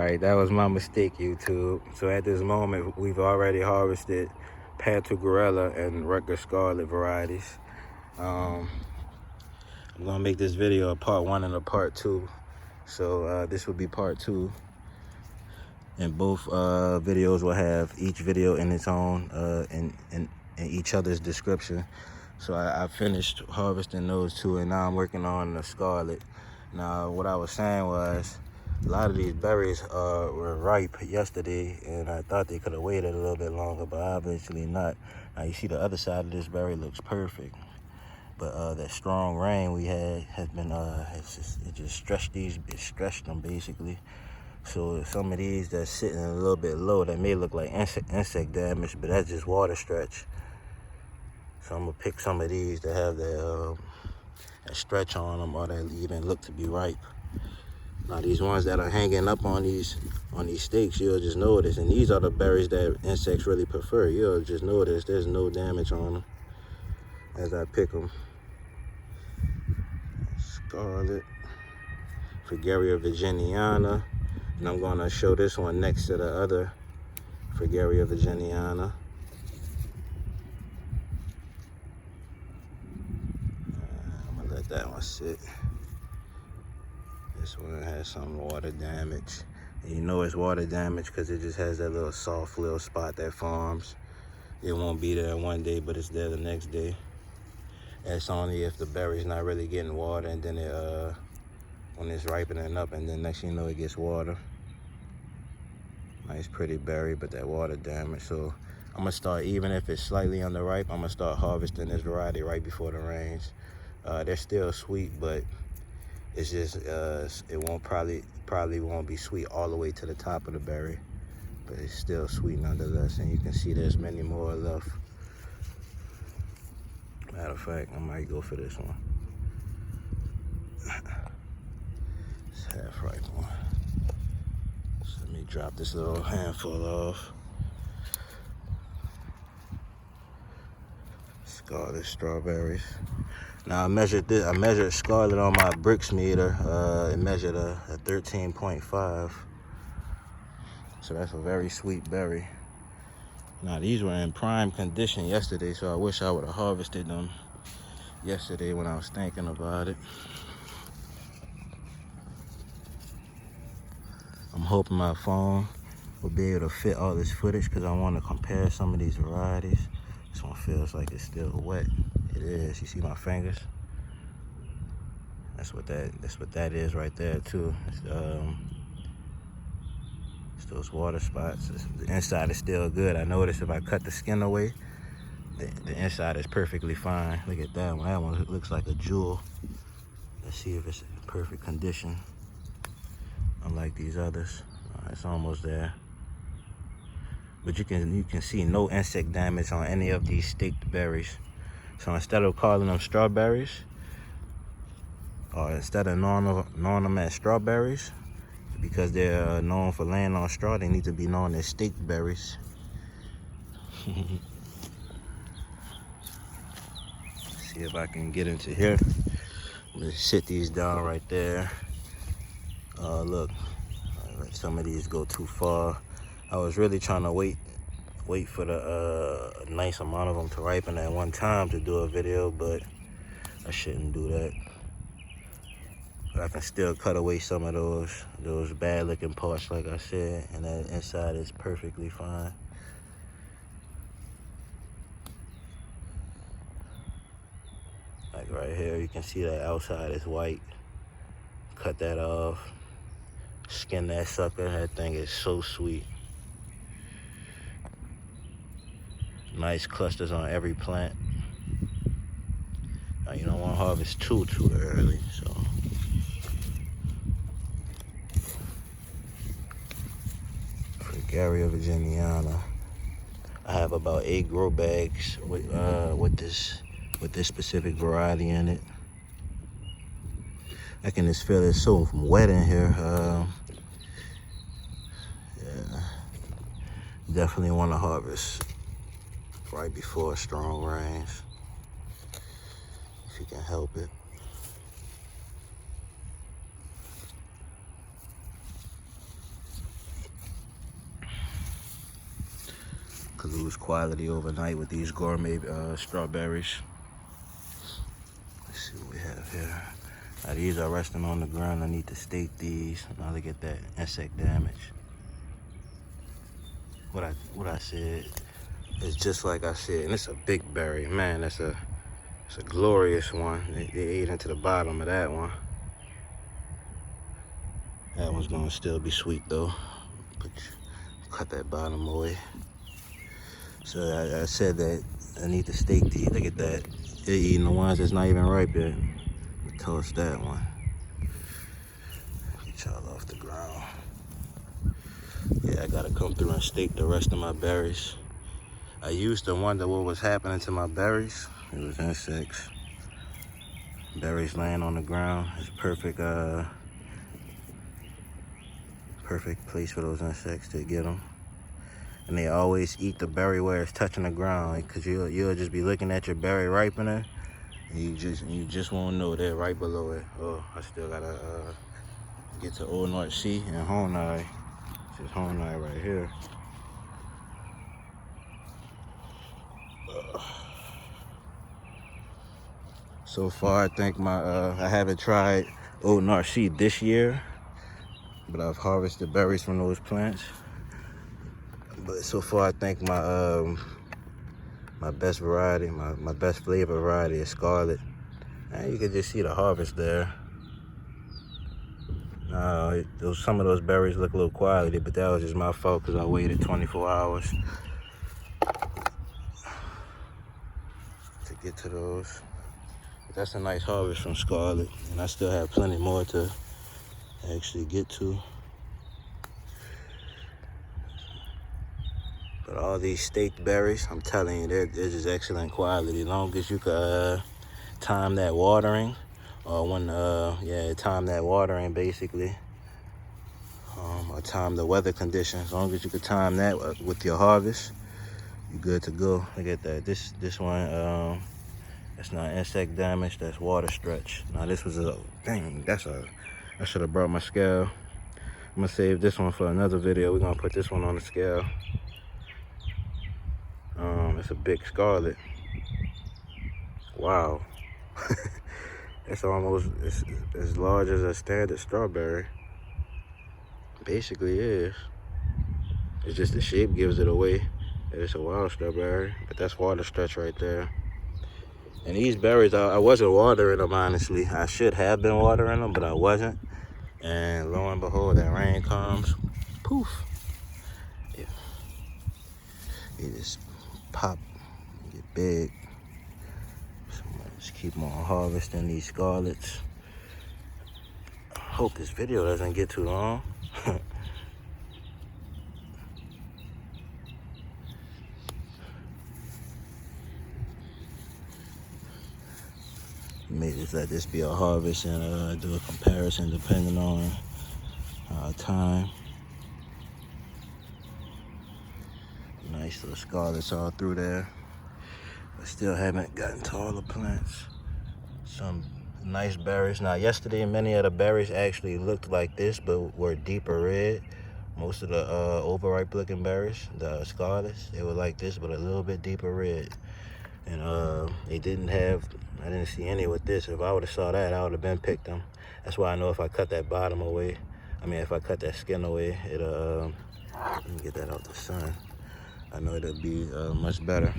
Alright, that was my mistake, YouTube. So at this moment, we've already harvested Pantagrella and Rutgers Scarlet varieties. I'm gonna make this video a part 1 and a part 2. So this will be part 2. And both videos will have each video in its own, in each other's description. So I finished harvesting those 2, and now I'm working on the Scarlet. Now, what I was saying was, a lot of these berries were ripe yesterday, and I thought they could have waited a little bit longer, but obviously not. Now, you see the other side of this berry looks perfect, but that strong rain we had has been, it just stretched them basically. So some of these that's sitting a little bit low, that may look like insect damage, but that's just water stretch. So I'm gonna pick some of these that have that stretch on them, or that even look to be ripe. Now these ones that are hanging up on these stakes, you'll just notice, and these are the berries that insects really prefer. You'll just notice there's no damage on them as I pick them. Scarlet, Fragaria virginiana, and I'm gonna show this one next to the other Fragaria virginiana. I'm gonna let that one sit. This one has some water damage. And you know it's water damage because it just has that little soft little spot that forms. It won't be there one day, but it's there the next day. That's only if the berry's not really getting water, and then when it's ripening up, and then next thing you know it gets water. Nice pretty berry, but that water damage. So I'm gonna start, even if it's slightly underripe, I'm gonna start harvesting this variety right before the rains. They're still sweet, but it's just it won't probably won't be sweet all the way to the top of the berry, but it's still sweet nonetheless. And you can see there's many more left. Matter of fact, I might go for this one. It's half ripe one. So let me drop this little handful off. Scarlet strawberries. Now I measured Scarlet on my bricks meter. It measured a 13.5. So that's a very sweet berry. Now these were in prime condition yesterday, so I wish I would have harvested them yesterday when I was thinking about it. I'm hoping my phone will be able to fit all this footage, because I want to compare some of these varieties. This one feels like it's still wet. It is. You see my fingers? That's what that is right there too. It's those water spots. The inside is still good. I noticed if I cut the skin away, the inside is perfectly fine. Look at that one. That one looks like a jewel. Let's see if it's in perfect condition. Unlike these others. It's almost there. But you can see no insect damage on any of these staked berries. So instead of calling them strawberries, or instead of knowing them as strawberries, because they're known for laying on straw, they need to be known as staked berries. See if I can get into here. Let's sit these down right there. Look, some of these go too far. I was really trying to wait for the nice amount of them to ripen at one time to do a video, but I shouldn't do that. But I can still cut away some of those bad looking parts, like I said, and that inside is perfectly fine. Like right here, you can see that outside is white. Cut that off. Skin that sucker. That thing is so sweet. Nice clusters on every plant. Now, you don't want to harvest too early, so. Fragaria virginiana. I have about 8 grow bags with this specific variety in it. I can just feel it's so wet in here. Yeah, definitely want to harvest right before strong rains, if you can help it. could lose quality overnight with these gourmet strawberries. Let's see what we have here. Now these are resting on the ground. I need to stake these. Now look at that insect damage. What I said is just like I said, and it's a big berry. Man, it's a glorious one. They ate into the bottom of that one. That one's gonna still be sweet though. Cut that bottom away. So I said that I need to stake these. Look at that. They're eating the ones that's not even ripe yet. Toast that one. Get y'all off the ground. Yeah, I gotta come through and stake the rest of my berries. I used to wonder what was happening to my berries. It was insects. Berries laying on the ground. It's perfect, perfect place for those insects to get them. And they always eat the berry where it's touching the ground, because you'll just be looking at your berry ripening, and you just won't know they're right below it. Oh, I still gotta get to Old North Sea and Honai. This is Honai right here. So far, I think I haven't tried Old North Sea this year, but I've harvested berries from those plants. But so far, I think my best variety, my best flavor variety is Scarlet. And you can just see the harvest there. Some of those berries look a little quality, but that was just my fault because I waited 24 hours to get to those. But that's a nice harvest from Scarlet, and I still have plenty more to actually get to. But all these staked berries, I'm telling you, they're just excellent quality. As long as you can time that watering, or time that watering basically, or time the weather conditions. As long as you can time that with your harvest, you're good to go. Look at that. This one, that's not insect damage. That's water stretch. Now this was dang. I should have brought my scale. I'm gonna save this one for another video. We're gonna put this one on the scale. It's a big Scarlet. Wow. It's almost as large as a standard strawberry. Basically is. It's just the shape gives it away that it's a wild strawberry. But that's water stretch right there. And these berries, I wasn't watering them, honestly. I should have been watering them, but I wasn't. And lo and behold, that rain comes. Poof. Yeah. It just pop, get big. So just keep on harvesting these Scarlets. I hope this video doesn't get too long. May just let this be a harvest and do a comparison depending on time. Nice little Scarlets all through there. I still haven't gotten to all the plants. Some nice berries. Now yesterday, many of the berries actually looked like this, but were deeper red. Most of the overripe looking berries, the Scarlets, they were like this, but a little bit deeper red. And I didn't see any with this. If I would have saw that, I would have been picked them. That's why I know if I cut that bottom away, if I cut that skin away, it'll, let me get that out the sun. I know it'll be much better.